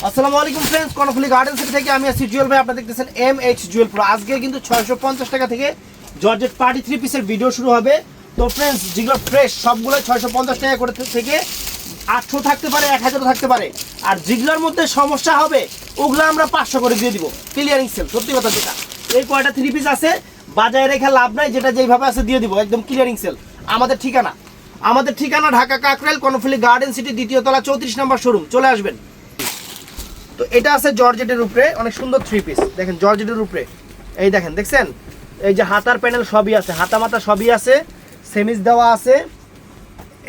আসসালামু আলাইকুম friends, Karnaphuli garden city থেকে আমি আছি জুয়েল ভাই। আপনারা দেখতেছেন MH জুয়েল প্রো। আজকে কিন্তু 650 টাকা থেকে জর্জেট পার্টি 3 পিসের ভিডিও শুরু হবে। তো ফ্রেন্ডস, যেগুলো ফ্রেশ সবগুলো 650 টাকা করে থেকে 800 থাকতে পারে, 1000 থাকতে পারে। আর যেগুলোর মধ্যে সমস্যা হবে ওগুলো আমরা 500 করে দিয়ে দিব, ক্লিয়ারিং সেল। সত্যি কথা যেটা, এই কয়টা 3 পিস আছে বাজারে রেখে লাভ নাই, যেটা যেইভাবে আছে দিয়ে দিব, একদম ক্লিয়ারিং সেল। আমাদের ঠিকানা ঢাকা কাকরাইল, কর্ণফুলি গার্ডেন সিটি, দ্বিতীয় তলা, 34 নম্বর শোরুম। চলে আসবেন। তো এটা আছে জর্জেটের উপরে, অনেক সুন্দর 3 পিস। দেখেন জর্জেটের উপরে, এই দেখেন, দেখছেন এই যে হাতার প্যানেল সবই আছে, হাতা মাতা সবই আছে, সেমিজ দেওয়া আছে।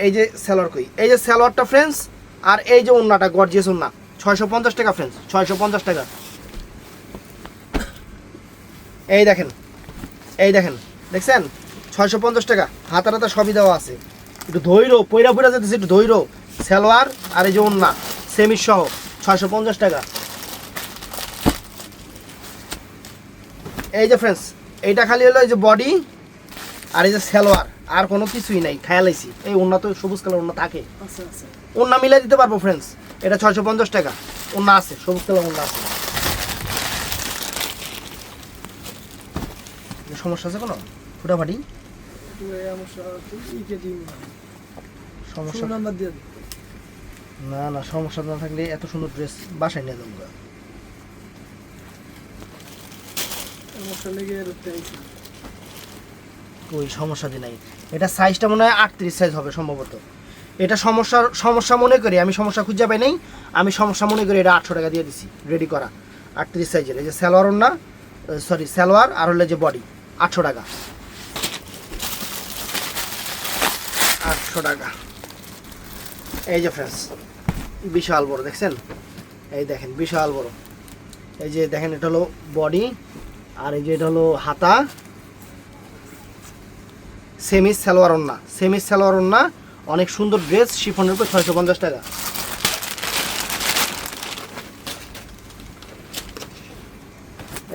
এই যে সালোয়ার কই, এই যে সালোয়ারটা ফ্রেন্ডস, আর এই যে ওন্নাটা গর্জিয়াস ওন্না। 650 টাকা ফ্রেন্ডস, 650 টাকা। এই দেখেন, এই দেখেন, দেখছেন 650 টাকা। হাতা টাতা সবই দেওয়া আছে। একটু ধৈর্য, পয়রা পয়রা যেতেছে, একটু ধৈর্য। সালোয়ার আর এই যে ওন্না সেমিজ সহ 650 টাকা। এই যে ফ্রেন্ডস, এইটা খালি হলো এই যে বডি আর এই যে সালোয়ার, আর কোনো কিছুই নাই। খেয়ালাইছি এই ওন্না তো সবুজ কালার ওন্না থাকে, ওন্না মিলাই দিতে পারবো ফ্রেন্ডস। এটা 650 টাকা। ওন্না আছে, সবুজ কালার ওন্না আছে। সমস্যা আছে কোনো ফুটাফাটি? সমস্যা না না, সমস্যা না থাকলে এত সুন্দর ড্রেস বাসায় নিয়ে যাবো। ওই সমস্যা দি নাই। এটা সাইজটা মনে হয় 38 সাইজ হবে সম্ভবত। এটা সমস্যা মনে করি, আমি সমস্যা খুঁজে পাই নাই, আমি সমস্যা মনে করি এটা 800 টাকা দিয়ে দিছি রেডি করা 38 সাইজের। এই যে সালোয়ার ওন্না, সরি সালোয়ার আর হলে যে বডি 800 টাকা, 800 টাকা। এই যে ফ্রেন্ডস, বিশাল বড়, দেখছেন এই দেখেন বিশাল বড়। এই যে দেখেন, এটা হলো বডি আর এই যে এটা হলো হাতা, সেমিজ সালোয়ার ওন্না, সেমিজ সালোয়ার ওন্না। অনেক সুন্দর ড্রেস, শিফনের উপর 650 টাকা।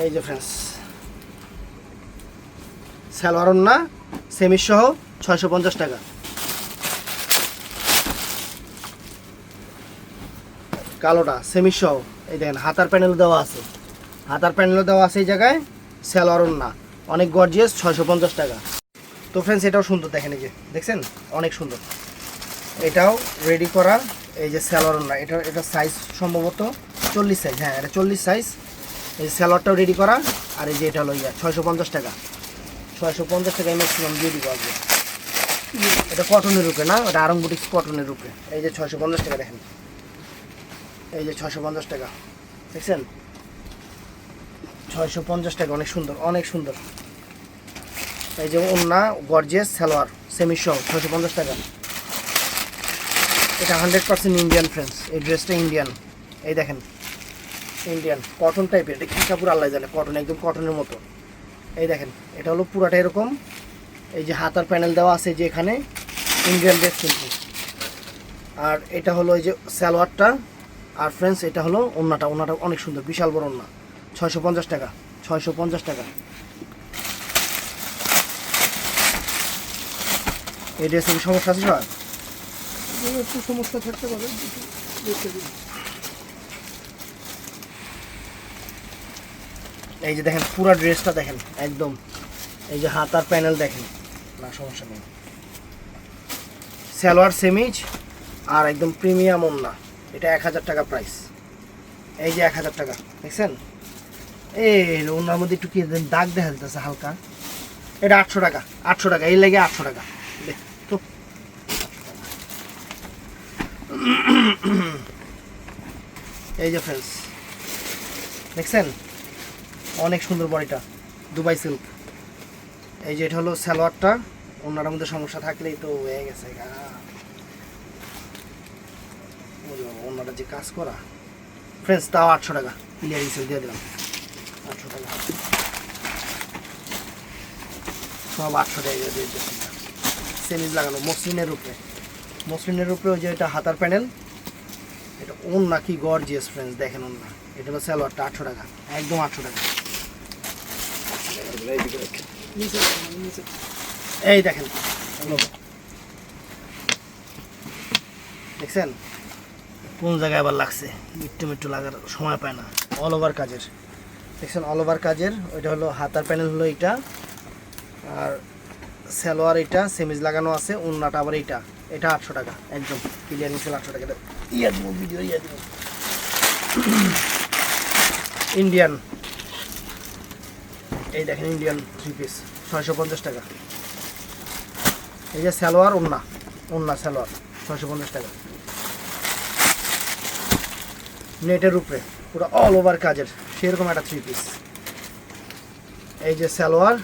এই যে ফ্রেন্ডস, সালোয়ার ওন্না সেমিজ সহ 650 টাকা। কালোটা সেমিজ সহ, এই দেখেন হাতার প্যানেল দেওয়া আছে, হাতার প্যানেলও দেওয়া আছে এই জায়গায়। সালোয়ার ওন্না অনেক গর্জিয়াস, 650 টাকা। তো ফ্রেন্ডস, এটাও সুন্দর, দেখেন এই যে দেখছেন অনেক সুন্দর। এটাও রেডি করা। এই যে সালোয়ার ওন্না, এটা সাইজ সম্ভবত 40 সাইজ, হ্যাঁ এটা 40 সাইজ। এই সালোয়ারটাও রেডি করা। আর এই যে এটা হলো 650 টাকা, 650 টাকায় ম্যাক্সিমাম দিয়ে দিব আজকে। এটা কটনের উপরে না, এটা আরং বুটিক্স কটনের উপরে। এই যে 650 টাকা, দেখেন এই যে 650 টাকা, দেখছেন 650 টাকা। অনেক সুন্দর, অনেক সুন্দর। এই যে ওন্না গর্জিয়াস সালোয়ার সেমি সহ 650 টাকা। এটা 100% ইন্ডিয়ান ফ্রেন্ডস, এই ড্রেসটা ইন্ডিয়ান। এই দেখেন ইন্ডিয়ান কটন টাইপের, এটা কি কাপড় আল্লাহ জানে, কটন একদম কটনের মতো। এই দেখেন, এটা হলো পুরাটা এরকম। এই যে হাতার প্যানেল দেওয়া আছে যে এখানে, ইন্ডিয়ান ড্রেস কিন্তু। আর এটা হলো এই যে সালোয়ারটা। আর ফ্রেন্ডস, এটা হলো ওন্নাটা, ওন্নাটা অনেক সুন্দর, বিশাল বড় ওন্না, 650 টাকা, 650 টাকা। এই ড্রেসে কি সমস্যা আছে স্যার? একটু সমস্যা থাকতে পারে। এই যে দেখেন পুরো ড্রেসটা দেখেন একদম। এই যে হাতার প্যানেল দেখেন, না সমস্যা নেই। সালোয়ার সেমিজ আর একদম প্রিমিয়াম ওন্না। এটা 1000 টাকা প্রাইস। এই যে 1000 টাকা, দেখছেন এই ওন্নার মধ্যে একটু কি দাগ দেখা যাচ্ছে হালকা। এটা 800 টাকা, 800 টাকা, এই লেগে 800 টাকা। তো এই যে ফ্রেন্ডস, দেখছেন অনেক সুন্দর বডিটা, দুবাই সিল্ক। এই যে এটা হলো সালোয়ারটা। ওনার মধ্যে সমস্যা থাকলেই তো হয়ে গেছে, ওনারা যে কাজ করা ফ্রেন্ডস। তাও 800 টাকা, ক্লিয়ারিং সেল দিয়ে দিলাম 800 টাকা, সব 800 টাকা দিয়ে দিয়েছে। সেমিজ লাগানো মসলিনের উপরে, মসলিনের উপরে ওই যে এটা হাতার প্যানেল। এটা ওন্না কি গর্জিয়াস ফ্রেন্ডস, দেখেন ওন্না। এটা হলো সালোয়ারটা 800 টাকা, একদম 800 টাকা। এই দেখেন, দেখছেন কোন জায়গায় আবার লাগছে, একটু লাগার সময় পায় না। অল ওভার কাজের দেখছেন, অল ওভার কাজের। ওইটা হলো হাতার প্যানেল হলো এইটা, আর সালোয়ার এটা সেমিজ লাগানো আছে, ওন্নাটা আবার এটা 800 টাকা একদম ক্লিয়ার নিচে 800 টাকা। ইয়া দিব ভিডিও ইয়া দিব। ইন্ডিয়ান, এই দেখেন ইন্ডিয়ান 3 পিস 650 টাকা। এই যে সালোয়ার ওন্না সালোয়ার 650 টাকা নেটের উপরে, পুরো অল ওভার কাজের সেরকম একটা 3 পিস। এই যে সালোয়ার,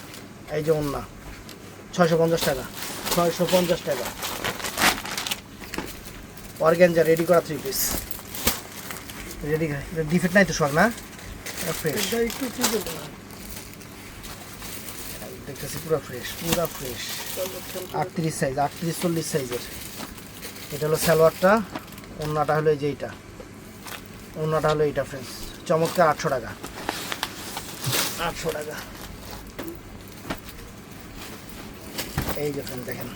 এই যে ওন্না 650 টাকা 650 টাকা। অর্গানজা রেডি করা 3 পিস, রেডি ডিফেক্ট নাই তো শখ না, ফ্রেশ এটা একটু ঠিক আছে না, দেখতেছি পুরো ফ্রেশ 38 সাইজ 38-40 সাইজের। এটা হলো সালোয়ারটা, ওন্নাটা হলো এই যে এইটা, ওন্নাটা হলো এইটা ফ্রেন্ডস, চমৎকার 800 টাকা 800 টাকা। এই যে ফ্রেন্ড দেখেন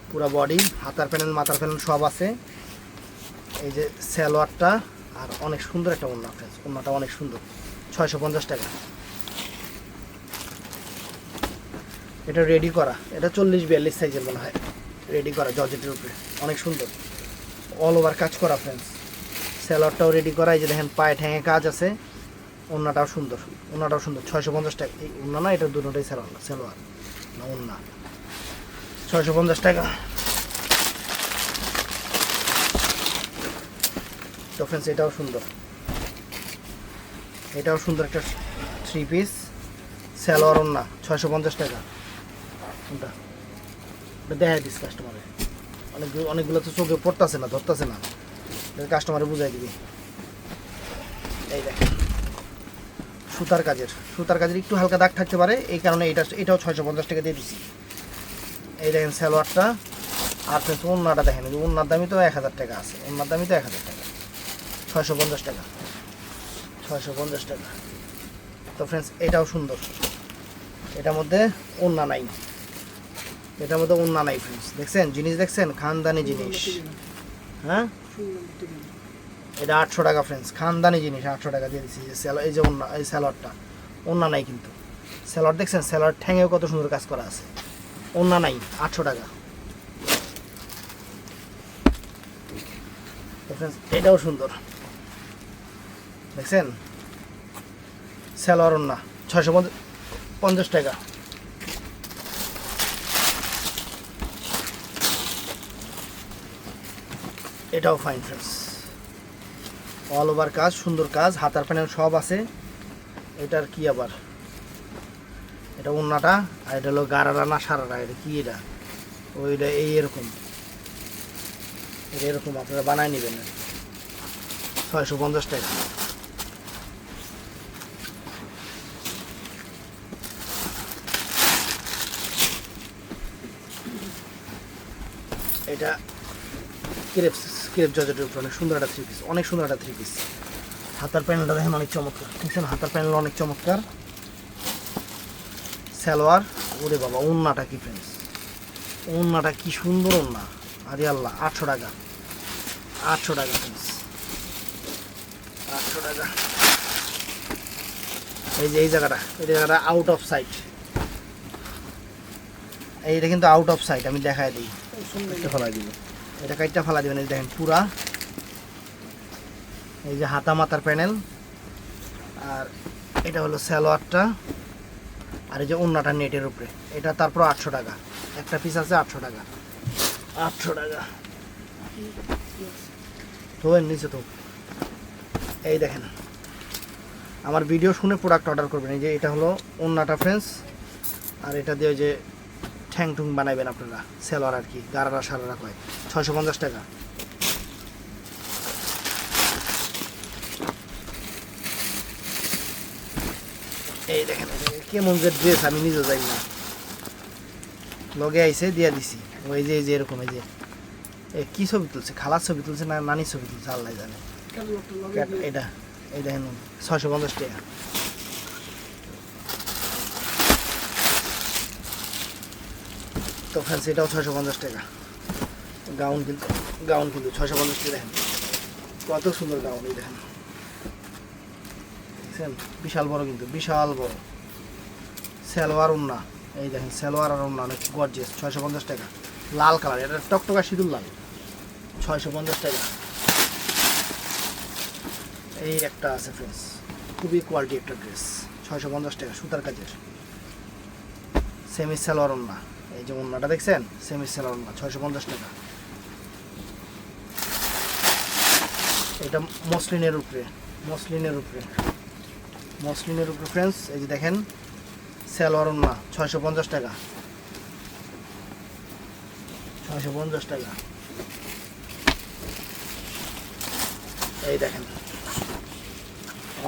পুরো বডি, হাতার প্যানেল মাথার প্যানেল সব আছে। এই যে সালোয়ারটা, আর অনেক সুন্দর একটা ওন্না ফ্রেন্ডস, ওন্নাটা অনেক সুন্দর 650 টাকা। এটা রেডি করা, এটা 40-42 সাইজের মনে হয়, রেডি করা জর্জেটের উপরে অনেক সুন্দর অল ওভার কাজ করা ফ্রেন্ডস। সালোয়ারটাও রেডি করা, এই যে দেখেন পায়ে ঠ্যাঙে কাজ আছে, ওন্নাটাও সুন্দর 650 টাকা। এই ওন্না না, এটা দুটোটাই সালোয়ার না ওন্না, 650 টাকা। তো ফ্রেন্ডস এটাও সুন্দর একটা 3 পিস সালোয়ার ওন্না 650 টাকা। ওটা দেখাই দিস কাস্টমারে, অনেকগুলো তো চোখে পড়তেছে না, ধরতেছে না, কাস্টমারে বুঝাই দিবি। এই দেখেন সুতার কাজের একটু হালকা দাগ থাকতে পারে, এই কারণে এটাও 650 টাকা দিয়ে দিচ্ছি। এই দেখেন সালোয়ারটা, আর ফ্রেন্ডস ওন্নাটা দেখেন, ওন্নার দামই তো 1000 টাকা আছে, ওন্নার দামই তো 1000 টাকা 650 টাকা 650 টাকা। তো ফ্রেন্ডস এটাও সুন্দর, এটার মধ্যে ওন্না নাই, ফ্রেন্ডস দেখছেন, জিনিস দেখছেন, খানদানি জিনিস। হ্যাঁ এটা 800 টাকা ফ্রেন্ডস, খানদানি জিনিস 800 টাকা দিয়ে দিচ্ছি। এই যে ওন্না, এই সালোয়ারটা ওন্না নাই কিন্তু, সালোয়ার দেখছেন, সালোয়ার ঠ্যাঙেও কত সুন্দর কাজ করা আছে, ওন্না নাই 800 টাকা। ফ্রেন্ডস এটাও সুন্দর দেখছেন, সালোয়ার ওন্না 650 টাকা। এটাও ফাইন ফ্রেন্ডস, অল ওভার কাজ, সুন্দর কাজ, হাতার প্যানেল সব আছে। এটার কি আবার, এটা ওন্নাটা, আর এটা হলো গারারা না সারারা, এটা কি, এটা ওইটা এরকম আপনারা বানায় নেবেন 650 টাকা। এটা ক্রেপ জর্জেটের উপর অনেক সুন্দর একটা 3 পিস, হাতার প্যানেলটা দেখেন অনেক চমৎকার, দেখছেন হাতার প্যানেল অনেক চমৎকার। সালোয়ার, ওরে বাবা ওন্নাটা কি ফ্রেন্ডস, ওন্নাটা কি সুন্দর ওন্না, আরে আল্লাহ 800 টাকা ফ্রেন্ডস 800 টাকা। এই যে এই জায়গাটা আউট অফ সাইট, এইটা কিন্তু আউট অফ সাইট, আমি দেখাই দিই, ফেলাই দিব, এটা কাইটটা ফেলা দিবেন। এই দেখেন পুরা, এই যে হাতা মাতার প্যানেল, আর এটা হলো সালোয়ারটা, আর এই যে ওন্নাটা নেটের উপরে, এটা তারপর 800 টাকা একটা পিস আছে, 800 টাকা তো নিচে তো। এই দেখেন আমার ভিডিও শুনে প্রোডাক্ট অর্ডার করবেন। এই যে এটা হলো ওন্নাটা ফ্রেন্ডস, আর এটা দিয়ে যে ঠ্যাং টুং বানাইবেন আপনারা, সালোয়ার আর কি, গারারা সারারা কয় 650 টাকা। এই দেখেন কেমন যে ড্রেস, আমি নিজে যাই না, লগে আইসে দিয়া দিছি। ওই যে এরকম, এই যে কি ছবি তুলছে, খালার ছবি তুলছে না নানির ছবি তুলছে, আল্লাহ জানে। এটা এই দেখেন 650 টাকা। তো ফ্রেন্ডস এটাও 650 টাকা। গাউন কিন্তু 650 টাকা। দেখেন কত সুন্দর গাউন, এই দেখেন দেখছেন, বিশাল বড়, কিন্তু বিশাল বড় সালোয়ার ওড়না, এই দেখেন সালোয়ার আর ওড়না অনেক গর্জিয়াস। 650 টাকা, লাল কালার, এটা টকটকা সিঁদুর লাল, 650 টাকা। এই একটা আছে ফ্রেন্ডস, খুবই কোয়ালিটি একটা ড্রেস, 650 টাকা, সুতার কাজের সেমি সালোয়ার ওড়না। এই যে ওড়নাটা দেখছেন, সেমি সালোয়ার ওড়না, 650 টাকা। এটা মসলিনের উপরে, মসলিনের উপরে, মসলিনের উপরে ফ্রেন্ডস, এই যে দেখেন সালোয়ার ওড়না, 650 টাকা, 650 টাকা। এই দেখেন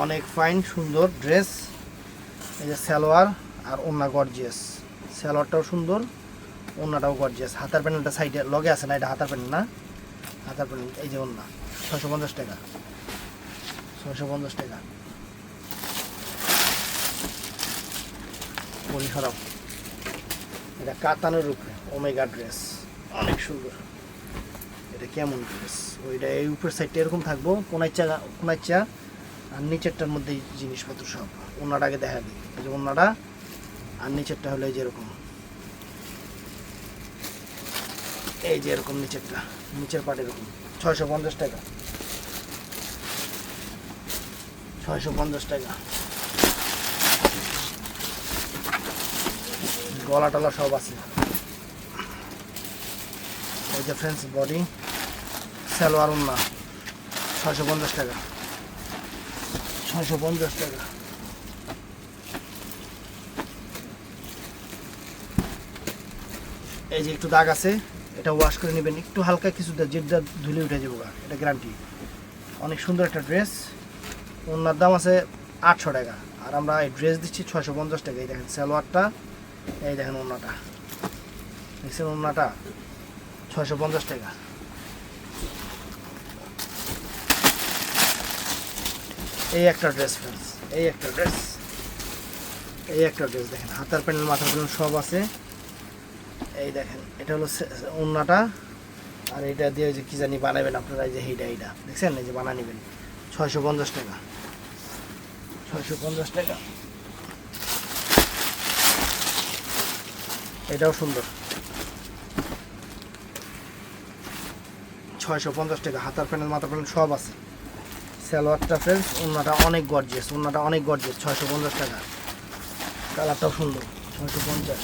অনেক ফাইন সুন্দর ড্রেস, এই যে সালোয়ার আর ওড়না গর্জিয়াস, সালোয়ারটাও সুন্দর, ওড়নাটাও গর্জিয়াস। হাতার প্যানেলটা সাইডে লগে আছে না, এটা হাতার প্যানেল না, হাতার প্যানেল। এই যে ওড়না, 650 টাকা, 650 টাকা। পরিসরাও, এটা কাতানের উপরে ওমেগা ড্রেস, অনেক সুন্দর। এটা কেমন ড্রেস, ওইটা এই উপরের সাইডটা এরকম থাকবো, কোনাইচা আর নিচেরটার মধ্যে জিনিসপত্র সব। ওনাটা আগে দেখা দিই, এই যে ওনাটা, আর নিচেরটা হলো এই যে এরকম, এই যে এরকম নিচেরটা, নিচের পাট এরকম, 650 টাকা, 650 টাকা। গলা টলা সব আছে। এই যে ফ্রেন্ডস বডি, সালোয়ার ওড়না, 650 টাকা, 650 টাকা। এই যে একটু দাগ আছে, এটা ওয়াশ করে নেবেন, একটু হালকা কিছু যেটা ধুলে উঠে যাবো, এটা গ্যারান্টি। অনেক সুন্দর একটা ড্রেস, ওনার দাম আছে 800 টাকা, আর আমরা এই ড্রেস দিচ্ছি 650 টাকা। এই দেখেন সালোয়ারটা, এই দেখেন ওড়নাটা, দেখছেন ওড়নাটা, 650 টাকা। এই একটা ড্রেস ফ্রেন্ডস, এই একটা ড্রেস, এই একটা ড্রেস দেখেন, হাতার প্যানেল মাথার প্যানেল সব আছে। এই দেখেন এটা হলো ওড়নাটা, আর এটা দিয়ে যে কি জানি বানাবেন আপনারা, এই যে এইটা দেখছেন, এই যে বানিয়ে নেবেন, 650 টাকা, 650 টাকা। এটাও সুন্দর, 650 টাকা, হাতার প্যানেল মাথার প্যানেল সব আছে। সালোয়ারটা ফ্রেন্ডস, ওড়নাটা অনেক গর্জিয়াস, ওড়নাটা অনেক গর্জিয়াস, 650 টাকা। কালারটাও সুন্দর, 650।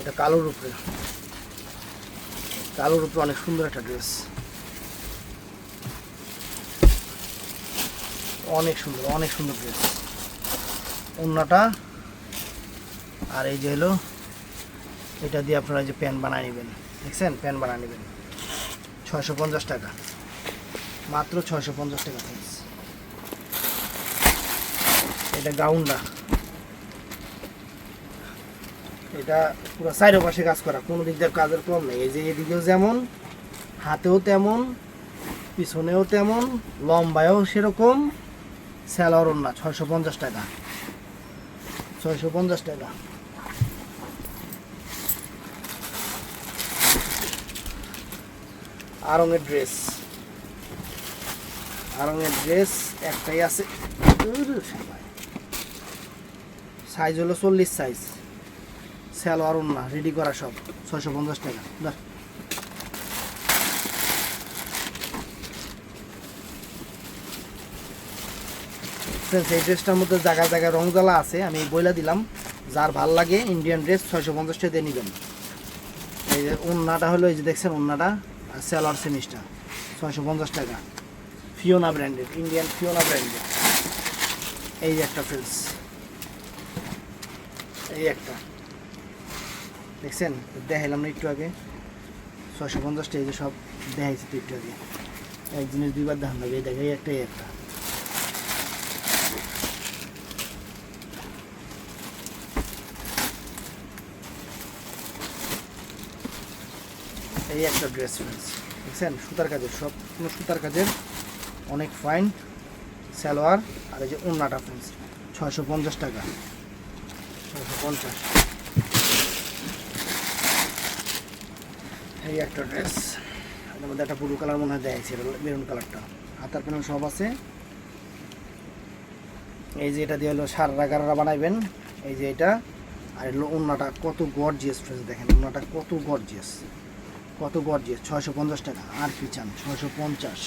এটা কালোর উপরে, কালোর উপরে অনেক সুন্দর একটা ড্রেস, অনেক সুন্দর, অনেক সুন্দর ড্রেস। ওড়নাটা আর এই যে হলো, এটা দিয়ে আপনারা যে প্যান্ট বানিয়ে নেবেন, দেখছেন প্যান্ট বানিয়ে নেবেন, 650 টাকা, মাত্র 650 টাকা ফ্রেন্ডস। এটা গাউনটা, এটা পুরো সাইডের পাশে কাজ করা, কোনো দিক দিয়ে কাজের কম নেই। এই যে এদিকেও যেমন, হাতেও তেমন, পিছনেও তেমন, লম্বায়ও সেরকম। সালোয়ার ওড়না, 650 টাকা, 650 টাকা। আরঙের ড্রেস, আরঙের ড্রেস একটাই আছে, সাইজ হলো 40 সাইজ, সালোয়ার ওড়না রেডি করা সব, 650 টাকা। এই ড্রেসটার মধ্যে জায়গায় জায়গায় রং জ্বালা আছে, আমি বইলা দিলাম, যার ভাল লাগে ইন্ডিয়ান ড্রেস 650 টাকা দিয়ে নেবেন। এই যে ওড়নাটা হলো, এই যে দেখছেন ওড়নাটা, আর সালোয়ার সেমিসটা 650 টাকা, ফিওনা ব্র্যান্ডের, ইন্ডিয়ান ফিওনা ব্র্যান্ডের। এই যে একটা ফ্রেন্ডস, এই একটা দেখছেন, দেখাইলাম না একটু আগে, 650 টাকা। এই যে সব দেখাইছি তো একটু আগে, এক জিনিস দুইবার দেখান লাগে, এই দেখাই একটা, এই একটা। এই একটা ড্রেস ফ্রেন্ডস, দেখছেন সুতার কাজের, সব কোনো সুতার কাজের, অনেক ফাইন সালোয়ার। আর এই যে ওড়নাটা ফ্রেন্ডস, 650 টাকা, 650। এই একটা ড্রেস, এর মধ্যে একটা ব্লু কালার মনে হয় দেয়ছে, মেরুন কালারটা, হাতার প্যানেল সব আছে। এই যে এটা দিয়ে হলো সারা গারারা বানাইবেন, এই যে এটা। আর হলো ওন্নাটা কত গর্জিয়াস ফ্রেন্ডস, দেখেন ওন্নাটা কত গর্জিয়াস, কত গর্জিয়াস। 650 টাকা, আর কি চান, 650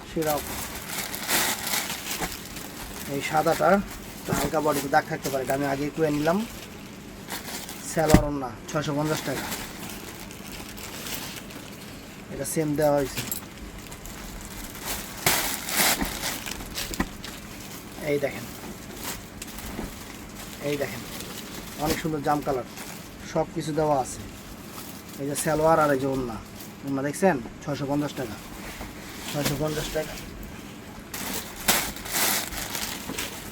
সেরা offer। এই সাদাটা তো হালকা বডিতে দাগ থাকতে পারে, এটা আমি আগে কুয়ে নিলাম। স্যালোয়ার ওন্না 650 টাকা, এটা সেম দেওয়া হয়েছে। এই দেখেন, এই দেখেন অনেক সুন্দর জাম কালার, সব কিছু দেওয়া আছে। এই যে সালোয়ার আর এই যে ওন্না, ওন্না দেখছেন 650 টাকা, 650 টাকা।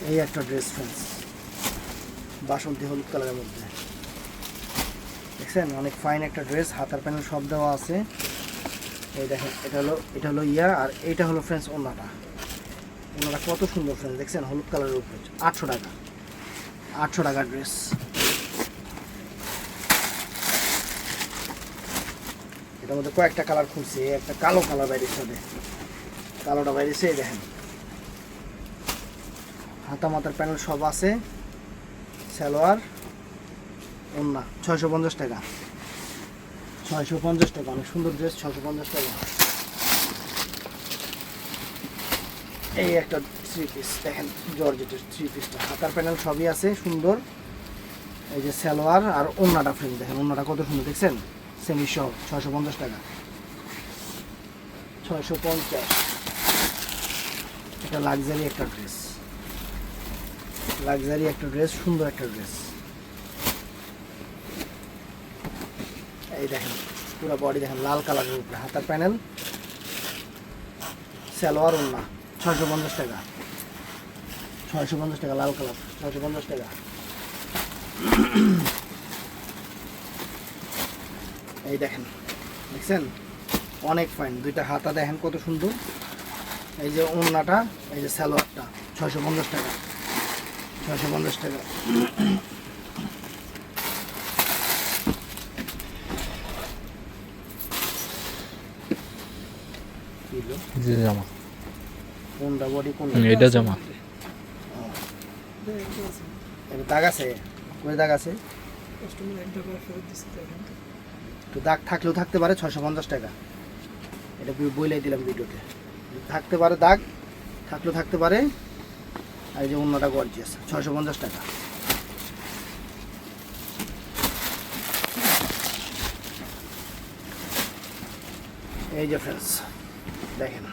এই একটা ড্রেস ফ্রেন্ডস, বাসন্তী হলুদ কালারের মধ্যে, দেখছেন অনেক ফাইন একটা ড্রেস, হাতার প্যানেল সব দেওয়া আছে। এই দেখেন এটা হলো ইয়া, আর এইটা হলো ফ্রেন্ডস ওন্নাটা। ওন্নাটা কত সুন্দর ফ্রেন্ডস, দেখছেন হলুদ কালারের উপরে, 800 টাকা, 800 টাকার ড্রেস। এটার মধ্যে কয়েকটা কালার খুলছে, একটা কালো কালার বাইরের সাথে, কালোটা বাইরেছে। এই দেখেন হাতা মাথার প্যানেল সব আছে, সালোয়ার ওন্না 650 টাকা, 650 টাকা, অনেক সুন্দর ড্রেস, 650 টাকা। এই একটা থ্রি পিস দেখেন, জর্জেটের থ্রি পিসটা, হাতার প্যানেল সবই আছে সুন্দর। এই যে সালোয়ার আর ওন্নাটা ফ্রেন্ড, দেখেন ওন্নাটা কত সুন্দর, দেখছেন সেমি সহ 650 টাকা, 650। এটা লাক্সারি একটা ড্রেস, লাক্সারি একটা ড্রেস, সুন্দর একটা ড্রেস। এই দেখেন পুরো বডি দেখেন লাল কালারের উপরে, হাতার প্যানেল, সালোয়ার ওন্না 650 টাকা, 650 টাকা, লাল কালার 650 টাকা। এই দেখেন, দেখছেন অনেক ফাইন, দুইটা হাতা দেখেন কত সুন্দর। এই যে ওন্নাটা, এই যে সালোয়ারটা 650 টাকা, 650 টাকা। যে জামা, কোনটা বডি, কোন এটা জামা, এটা দাগ আছে, কই দাগ আছে, কাস্টমার একটা করে ফেরত দিচ্ছে তাই না? তো দাগ থাকলেও থাকতে পারে 650 টাকা, এটা বইলাই দিলাম ভিডিওতে, থাকতে পারে দাগ, থাকলেও থাকতে পারে। আর এই যে অন্যটা গর্জিয়াস 650 টাকা। এই যে ফ্রেন্ডস দেখেন,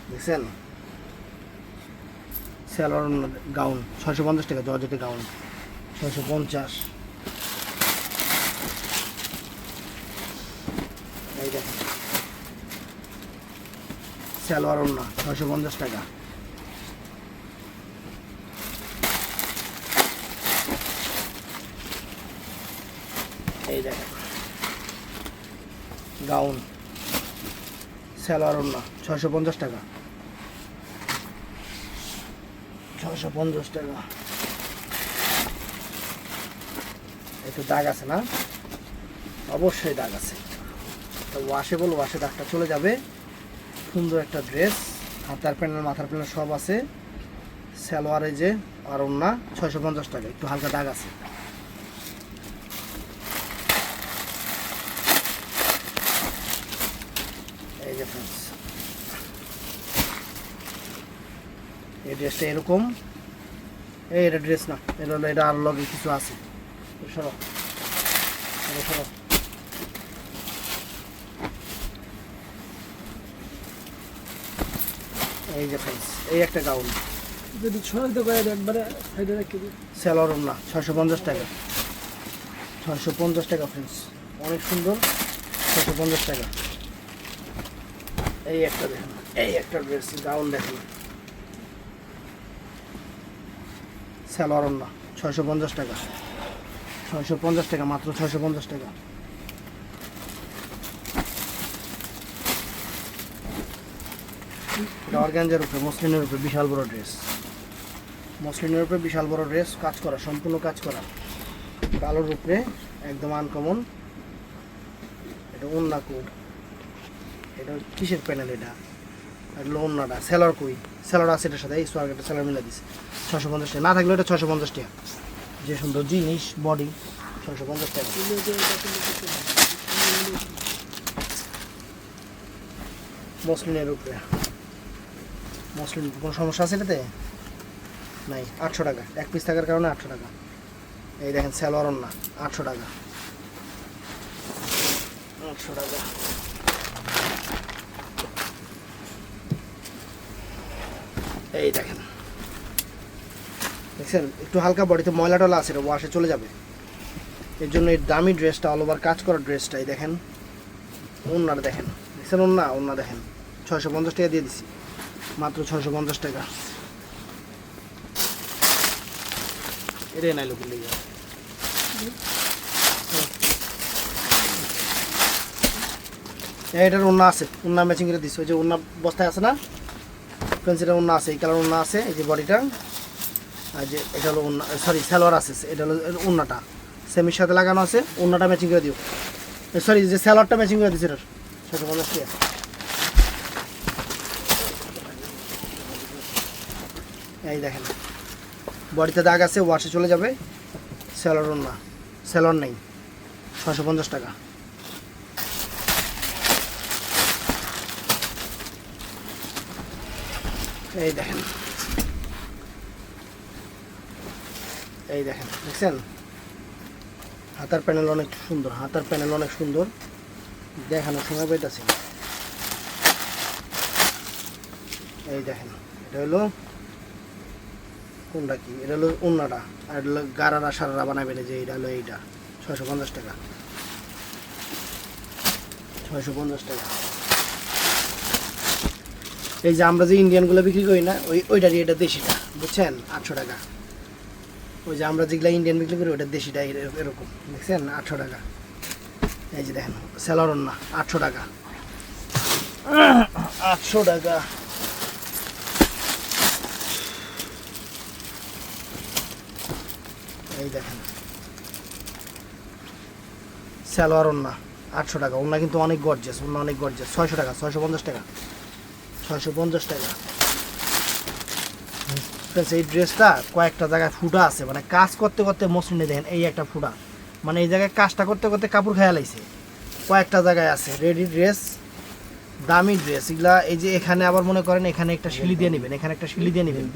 দেখছেন সালোয়ার গাউন 650 টাকা, জর্জেটের গাউন 650। এই দেখেন সালোয়ার ওড়না 650 টাকা। এই দেখেন গাউন সালোয়ার ওড়না 650 টাকা, 650 টাকা। একটু দাগ আছে না, অবশ্যই দাগ আছে, তো ওয়াশেবল, ওয়াশে দাগটা চলে যাবে। সুন্দর একটা ড্রেস, হাতার প্যানেল মাথার প্যানেল সব আছে, সালোয়ারে যে আর ওড়না 650 টাকা, একটু হালকা দাগ আছে। এই যে ফ্রেন্ডস এই ড্রেসটা এরকম, এটা ড্রেস না, এটা হলো, এটা আর লগে কিছু আছে, সরো সরো। এই যে ফ্রেন্ডস এই একটা গাউন, যদি ছড়াইতে পারে একবারে সাইডে রেখে দিই। সালোয়ার ওড়না 650 টাকা, 650 টাকা ফ্রেন্ডস, অনেক সুন্দর, 650 টাকা। এই একটা দেখেন, এই একটা ড্রেস গাউন দেখেন, সালোয়ার ওড়না 650 টাকা, 650 টাকা, মাত্র 650 টাকা। এটা অর্গানজার উপরে, মসলিনের উপরে বিশাল বড় ড্রেস, মসলিনের উপরে বিশাল বড় ড্রেস, কাজ করা, সম্পূর্ণ কাজ করা, কালোর উপরে একদম আনকমন। ওন্না কো, এটা কিসের প্যানেল এটা, আর হলো ওন্নাটা সেলার কই, সেলার আছে এটার সাথে, এই সোয়ার্গেটা সেলার মিলা দিছে 650 টাকা, না থাকলে এটা 650 টাকা। যে সুন্দর জিনিস বডি 650 টাকা। মসলিনের উপরে, মসলিন কোনো সমস্যা আছে এটাতে নাই। 800 টাকা, এক পিস থাকার কারণে 800 টাকা। এই দেখেন সালোয়ার ওন্না 800 টাকা, 800 টাকা। এই দেখেন, দেখছেন একটু হালকা বডিতে ময়লা টলা আছে, এটা ওয়াশে চলে যাবে, এর জন্য এই দামি ড্রেসটা, অল ওভার কাজ করা ড্রেসটা। এই দেখেন ওন্নাটা দেখেন, দেখছেন ওন্না দেখেন 650 টাকা দিয়ে দিছি, মাত্র 650 টাকা। এটাই নাই লোকের লেগে এটার ওন্না আছে, ওন্না ম্যাচিং করে দিচ্ছে, ওই যে ওন্না বস্তায় আছে না ফ্রেন্সিটার ওন্না আছে, এই কালার ওন্না আছে, এই যে বডিটা, আর যে এটা হলো ওন্না, সরি সালোয়ার আছে, এটা হলো ওন্নাটা সেমির সাথে লাগানো আছে, ওন্নাটা ম্যাচিং করে দিও, সরি যে সালোয়ারটা ম্যাচিং করে দিচ্ছে এটার 650 টাকা। এই দেখেন বডিতে দাগ আছে, ওয়াশে চলে যাবে, সালোয়ার ওন্না, সালোয়ার নেই, 650 টাকা। এই দেখেন, এই দেখেন দেখছেন হাতার প্যানেল অনেক সুন্দর, হাতার প্যানেল অনেক সুন্দর, দেখানোর সময় পাইতেছি। এই দেখেন এটা হলো কোনটা কি, এটা হলো ওন্নাটা, আর এটা হলো গারারা সারারা বানাবেন, যে এটা হলো এইটা 650 টাকা, 650 টাকা। এই যে আমরা যে ইন্ডিয়ানগুলো বিক্রি করি না, ওইটারই এটা দেশিটা, বুঝছেন 800 টাকা। ওই যে আমরা যেগুলো ইন্ডিয়ান বিক্রি করি ওইটা দেশিটা এরকম, দেখছেন 800 টাকা। এই যে দেখেন সেলার ওন্না 800 টাকা, 800 টাকা। এই দেখেন সালোয়ার ওন্না 800 টাকা, ওন্না কিন্তু অনেক গর্জিয়াস, ওন্না অনেক গর্জিয়াস, 600 টাকা, 650 টাকা, 650 টাকা। এই ড্রেসটা কয়েকটা জায়গায় ফুটা আছে, মানে কাজ করতে করতে মসলিনে দেখেন এই একটা ফুটা, মানে এই জায়গায় কাজটা করতে করতে কাপড় খেয়াল আইছে, কয়েকটা জায়গায় আছে। রেডি ড্রেস, দামি ড্রেস এগুলা। এই যে এখানে আবার মনে করেন এখানে একটা শিলি দিয়ে নেবেন, এখানে একটা শিলি দিয়ে নেবেন।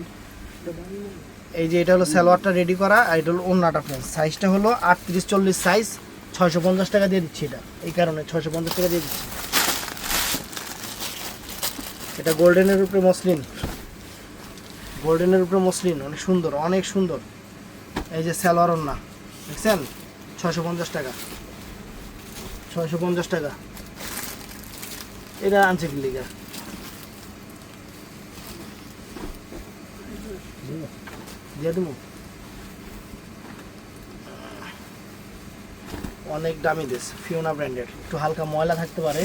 এই যে এটা হলো সালোয়ারটা রেডি করা, আর এটা হলো ওন্নাটা ফ্রেন্ডস, সাইজটা হলো 38-40 সাইজ, 650 টাকা দিয়ে দিচ্ছি এটা, এই কারণে 650 টাকা দিয়ে দিচ্ছি। এটা গোল্ডেনের উপরে মসলিন, গোল্ডেনের উপরে মসলিন, অনেক সুন্দর, অনেক সুন্দর। এই যে সালোয়ার ওন্না দেখছেন 650 টাকা, 650 টাকা। এটা আনছে কি লিগা, দিয়ে দেবো, অনেক দামি ড্রেস, ফিওনা ব্র্যান্ডের, একটু হালকা ময়লা থাকতে পারে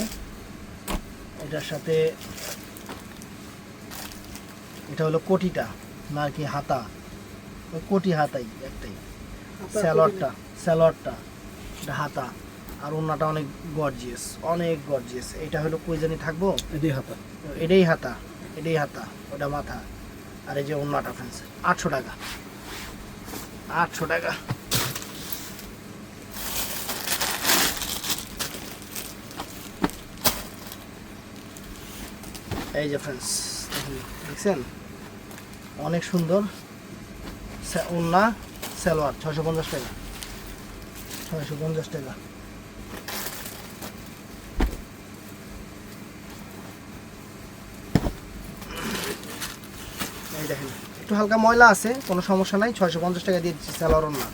এটার সাথে। এটা হলো কোটিটা না কি হাতা, ওই কোটি হাতাই একটাই, সালোয়ারটা, সালোয়ারটা এটা হাতা, আর ওন্নাটা অনেক গর্জিয়াস, অনেক গর্জিয়াস। এটা হলো কই জানি থাকবো, এটাই হাতা, এটাই হাতা, এটাই হাতা, ওটা মাথা, আর এই যে ওন্নাটা ফ্রেন্ডস 800 টাকা, 800 টাকা। এই যে ফ্রেন্ডস দেখছেন অনেক সুন্দর ওন্না, সালোয়ার 650 টাকা, 650 টাকা। এই দেখেন একটু হালকা ময়লা আছে, কোনো সমস্যা নাই, 650 টাকা দিয়ে দিচ্ছি সালোয়ার ওন্না,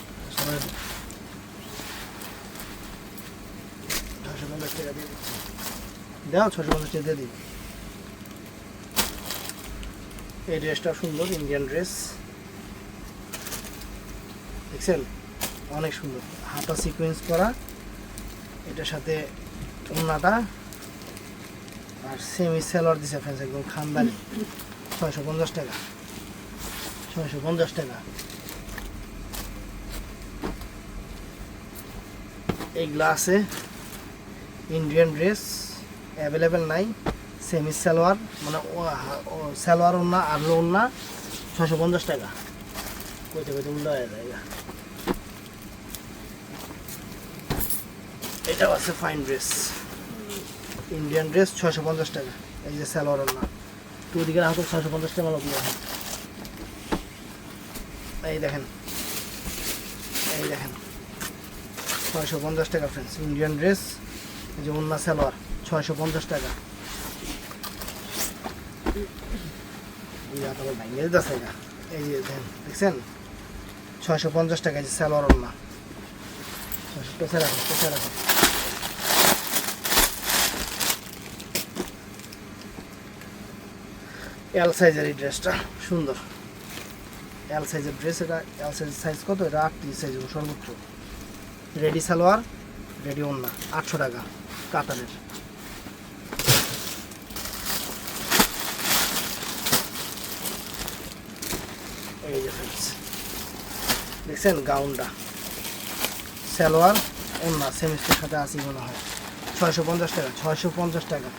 650 টাকা দিয়ে দিচ্ছি, দাও 650 টাকা দিয়ে দিই। এই ড্রেসটা সুন্দর, ইন্ডিয়ান ড্রেস দেখছেন অনেক সুন্দর, হাতা সিকোয়েন্স করা, এটার সাথে ওন্নাটা, আর সেমি সালোয়ার দিছে ফ্রেন্ডস, একদম খানদানি, 650 টাকা, 650 টাকা। এইগুলা আছে, ইন্ডিয়ান ড্রেস অ্যাভেলেবেল নাই, সেমি সালোয়ার মানে সালোয়ার ওড়না আর ওড়না 650 টাকা। কইতে কইতে উল্টো হয়ে যায়। এটাও আছে ফাইন ড্রেস, ইন্ডিয়ান ড্রেস 650 টাকা। এই যে সালোয়ার ওড়না টু দিকের হাতে 650 টাকা লাগবে। এই দেখেন 650 টাকা ফ্রেন্ডস, ইন্ডিয়ান ড্রেস। এই যে ওড়না সালোয়ার 650 টাকা। এই যে দেখছেন 650 টাকা। এই যে সালোয়ার ওড়না 600 টাকা। এল সাইজের এই ড্রেসটা সুন্দর, এল সাইজের ড্রেস। এটা এল সাইজের সাইজ কত? এটা 38 সাইজ সর্বোচ্চ। রেডি সালোয়ার রেডি ওড়না 800 টাকা কাতারের। এই যে ফ্রেন্ডস দেখছেন গাউনটা, সালোয়ার ওড়না সেমিস্টার সাথে আসি মনে হয় 650 টাকা। 650 টাকা।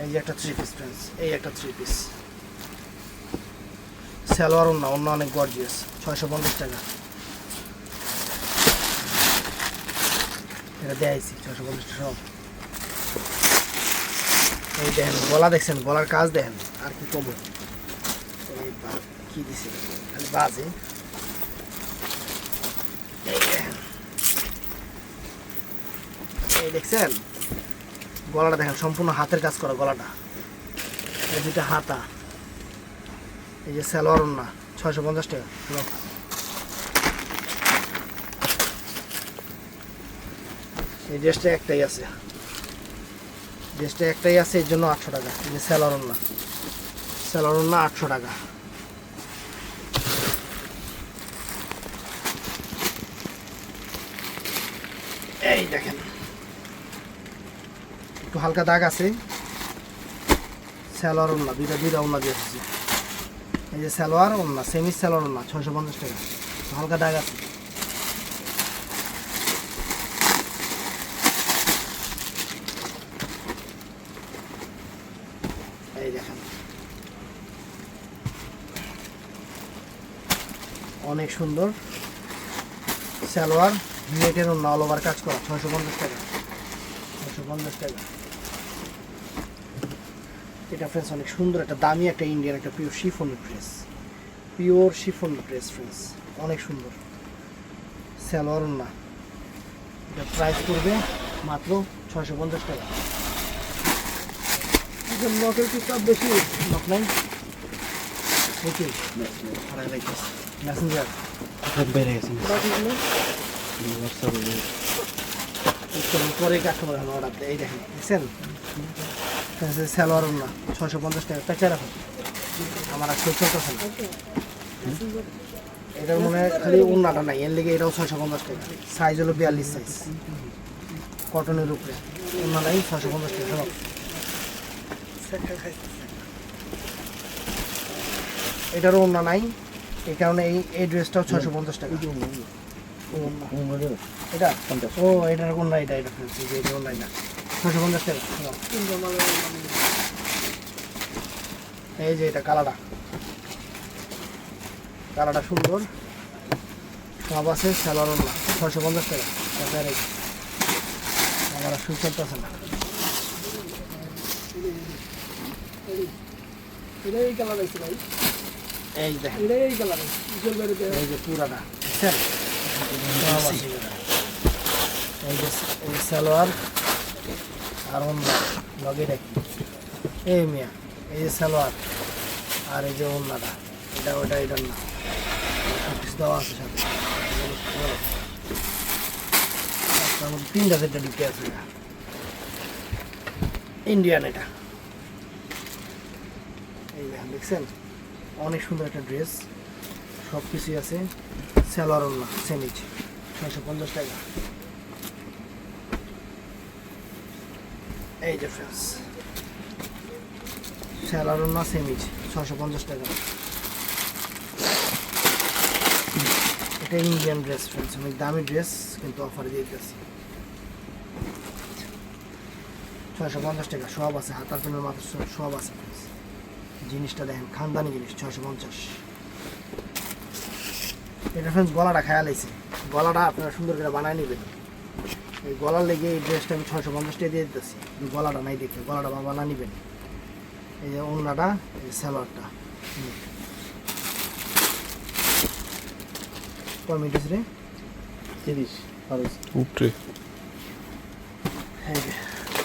এই যে একটা 3 পিস ফ্রেন্ডস, এই একটা 3 পিস সালোয়ার ওড়না, অন্য অনেক গর্জিয়াস 650 টাকা। এটা দেখাইছি 650 টাকা সব। এই দেখেন গলা দেখছেন, গলার কাজ দেখেন আর কি কম। এই কি দিছে খালি বাজে। এই দেখছেন গলাটা দেখেন সম্পূর্ণ হাতের কাজ করা গলাটা। এই দুইটা হাতা। এই যে সালোয়ার ওড়না 650 টাকা। এই ড্রেসটা একটাই আছে, এর জন্য 800 টাকা। এই যে সালোয়ার ওড়না, 800 টাকা। এই দেখেন একটু হালকা দাগ আছে, সালোয়ার ওড়না দুইটা ওড়না দিয়েছি। এই যে সালোয়ার ওড়না সেমি সালোয়ার ওড়না 650 টাকা। হালকা দাগ আছে। এই দেখেন অনেক সুন্দর সালোয়ার নেটের ওড়না অল ওভার কাজ করা 650 টাকা। 650 টাকা। এটা ফ্রেন্ডস অনেক সুন্দর একটা দামি একটা ইন্ডিয়ান একটা পিওর শিফন ড্রেস ফ্রেন্ডস, অনেক সুন্দর সালোয়ার ওড়না। এটা প্রাইস করবে মাত্র 650 টাকা। নকের কি চাপ বেশি? নক নাই ওকে মেসেঞ্জার বেড়ে গেছে পরে কাস্টমার হলো অর্ডার দেয়। এই দেখেন দেখছেন সালোয়ার ওড়না 650 টাকা। প্যাঁচা রাখুন আমার আর সহ্য করছে না। এটার মনে হয় খালি ওড়নাটা নাই, এর লেগে এটাও 650 টাকা। সাইজ হলো 42 সাইজ, কটনের উপরে ওড়না নাই 650 টাকা। এটারও ওড়না নাই, এই কারণে এই ড্রেসটাও 650 টাকা। এটা ও এটার ওড়না, এটা ওড়না না 650 টাকা। এই যে এটা কালারটা সুন্দর সব আছে। সালোয়ার ওড়না 650 টাকা। আমার আর সুযোগ আছে না। এটাই কালার আছে ভাই, এই দেখেন এটাই কালার এই যে পুরাটা দেখছেন সব আছে। এই যে সালোয়ার আর ওড়না লগে রাখি। এই মিয়া এই যে সালোয়ার আর এই যে ওড়নাটা, এটার না কিছু দেওয়া আছে সাথে। তার মধ্যে 3টা সেটটা ঢুকে আছে ইন্ডিয়ান। এটা এই দেখছেন অনেক সুন্দর একটা ড্রেস, সব কিছুই আছে। সালোয়ার ওড়না সেমিজ 650 টাকা। এই যে ফ্রেন্ডস সালোয়ার ওড়না সেমিজ 650 টাকা। একটা ইন্ডিয়ান ড্রেস ফ্রেন্ডস, অনেক দামি ড্রেস কিন্তু অফারে দিয়ে দিতেছি 650 টাকা। সব আছে, হাতার পেনের মাত্র সব আছে friends। জিনিসটা দেখেন খানদানি জিনিস 650। এটা ফ্রেন্ডস গলাটা খেয়াল আইছে, গলাটা আপনারা সুন্দর করে বানায় নেবেন। এই গলার লেগে এই ড্রেসটা আমি 650 টাকা দিয়ে দিতেছি, গলাটা নাই দেখে গলাটা বানা নেবেন। এই যে ওড়নাটা, এই যে সালোয়ারটা কয় মিটার রে 30 খরচ উপরে এই যে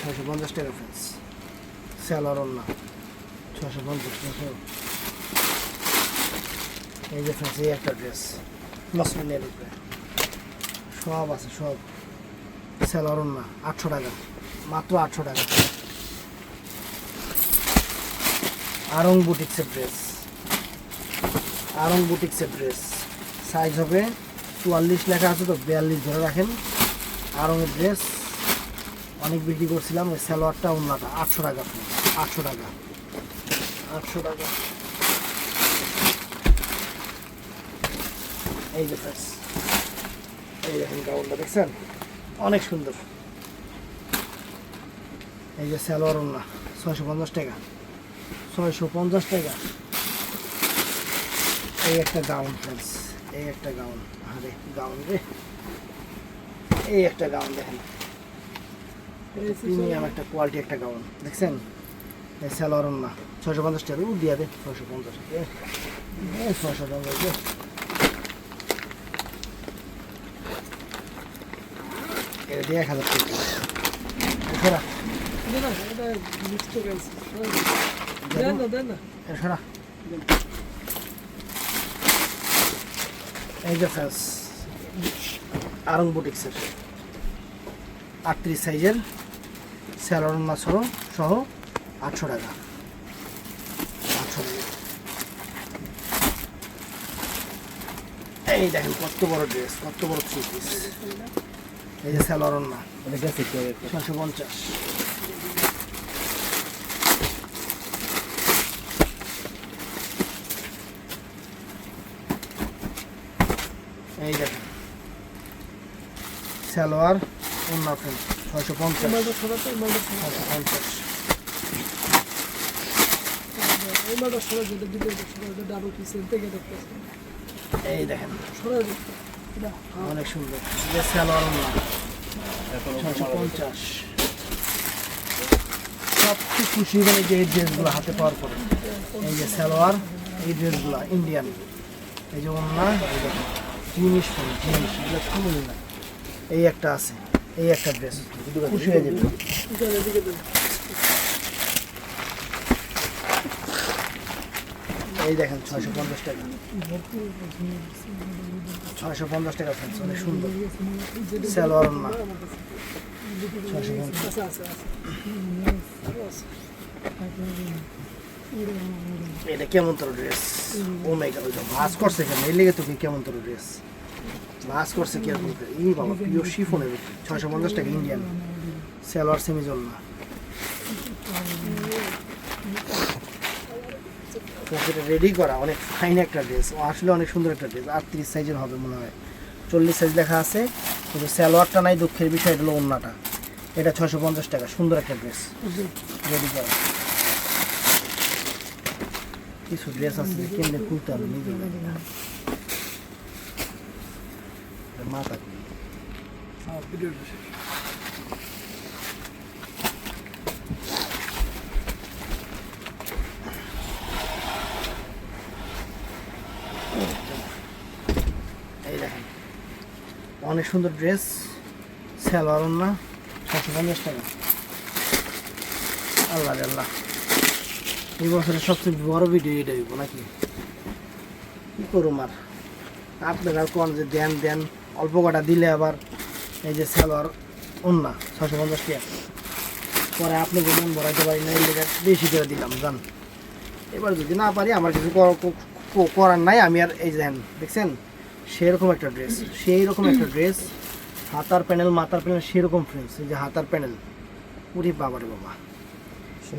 650 টাকা ফ্রেন্ডস, সালোয়ার ওড়না 650 টাকা। এই যে ফ্রেন্ডস এই একটা ড্রেস মসলিনের উপরে সব আছে, সব সালোয়ার ওড়না 800 টাকা, মাত্র 800 টাকা। আরং বুটিক্সের ড্রেস, আরং বুটিক্সের ড্রেস সাইজ হবে 44 লেখা আছে তো 42 ধরে রাখেন। আরঙের ড্রেস অনেক বিক্রি করছিলাম। ওই সালোয়ারটা ওড়নাটা 800 টাকা, 800 টাকা, 800 টাকা। এই যে ফ্রেন্ডস এই দেখেন গাউনটা দেখছেন অনেক সুন্দর। এই যে সালোয়ার ওড়না 650 টাকা, 650 টাকা। এই একটা গাউন ফ্রেন্ডস, এই একটা গাউন, আরে গাউন রে, এই একটা গাউন দেখেন প্রিমিয়াম একটা কোয়ালিটি একটা গাউন দেখছেন। এই সালোয়ার ওড়না 650 টাকা দিয়া দে 650 টাকা, 650 এটা দিয়ে 1000 টাকা। এছাড়া এছাড়া এই যে ফ্রেন্ডস আরং বুটিক্সের 38 সাইজের সালোয়ার ওড়না সহ 800 টাকা, 800 টাকা। এই দেখেন কত বড় ড্রেস, কত বড় থ্রি পিস। এই যে সালোয়ার ওড়না 650। এই দেখেন সালোয়ার ওড়না ফ্রেন্ড 650। এই দেখেন অনেক সুন্দর সালোয়ার ওড়না 650। সবচেয়ে খুশি মানে যে এই ড্রেসগুলো হাতে পাওয়ার পরে, এই যে সালোয়ার, এই ড্রেসগুলো ইন্ডিয়ান, এই যে ওড়না, এই দেখেন জিনিস জিনিস এগুলো শুনুন না। এই একটা আছে, এই একটা ড্রেস খুশি হয়ে যাবে। এই দেখেন 650 টাকা, 650 টাকা ফ্রেন্ডস, অনেক সুন্দর সালোয়ার ওড়না 650। এটা কেমন তোর ড্রেস, ও মাই গড ভাস করছে কেন, এই লেগে তো কেমন তোর ড্রেস ভাস করছে কি রকম, এই বাবা পিওর শিফনের 650 টাকা ইন্ডিয়ান সালোয়ার সেমিজ ওড়না। রেডি করা অনেক ফাইন একটা ড্রেস, আসলে অনেক সুন্দর একটা ড্রেস। 38 সাইজের হবে মনে হয়, 40 সাইজ লেখা আছে কিন্তু সালোয়ারটা নাই, দুঃখের বিষয় এটা হলো ওড়নাটা। এটা 650 টাকা, সুন্দর একটা ড্রেস রেডি করা। কিছু ড্রেস আছে কেমনে খুলতে হবে নিজে জানি না, মাথা এই দেখেন অনেক সুন্দর ড্রেস সালোয়ার ওড়না 650 টাকা। আল্লাহ আল্লাহ, এই বছরের সবচেয়ে বড় ভিডিও এটা হইব নাকি, কি করুম আর। আপনারা কোন যে দেন দেন অল্প কটা দিলে আবার এই যে সালোয়ার ওড়না 650 টাকা, পরে আপনি বলবেন বড়াইতে পারি না, এই লেগে বেশি করে দিলাম জান। এবার যদি না পারি আমার কিছু করার নাই, আমি আর এই যে দেন দেখছেন সেরকম একটা ড্রেস, সেই রকম একটা ড্রেস, হাতার প্যানেল মাথার প্যানেল সেরকম ফ্রেন্ডস। এই যে হাতার প্যানেল উরি বাবারে বাবা,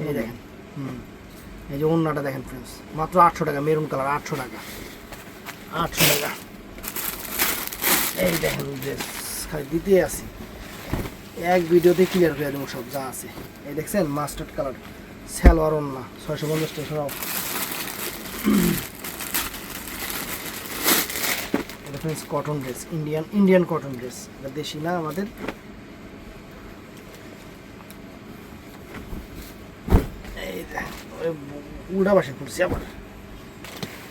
এই দেখেন এই যে ওড়নাটা দেখেন ফ্রেন্ডস, মাত্র 800 টাকা, মেরুন কালার 800 টাকা, 800 টাকা। এই দেখেন ড্রেস খালি দিতে আসি, এক ভিডিওতে ক্লিয়ার করে দেবো সব যা আছে। এই দেখছেন মাস্টার্ড কালার সালোয়ার ওড়না 650 টাকা সব। এটা friends cotton dress, Indian cotton dress, এটা দেশি না আমাদের। এই দেখেন উল্টা পাশে করছি আবার,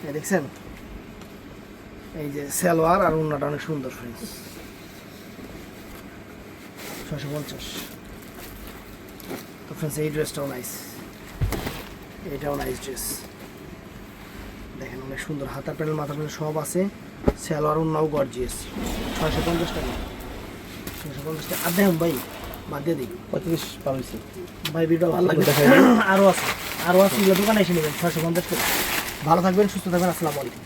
এই দেখছেন এই যে সালোয়ার আর ওড়নাটা অনেক সুন্দর ফ্রেন্ডস 650। তো ফ্রেন্ডস এই ড্রেসটাও নাইস, এটাও নাইস ড্রেস, দেখেন অনেক সুন্দর, হাতার প্যানেল মাথার প্যানেল সব আছে, সালোয়ার ওড়নাও গর্জিয়াস 650 টাকা। 650 টাকা। আর দেখুন ভাই বাদ দিয়ে দিই 35 পাইছি ভাই, ভিডিও ভালো লাগবে, আরও আছে এগুলো দোকানে এসে নেবেন 650 টাকা। ভালো থাকবেন, সুস্থ থাকবেন, আসসালামু আলাইকুম।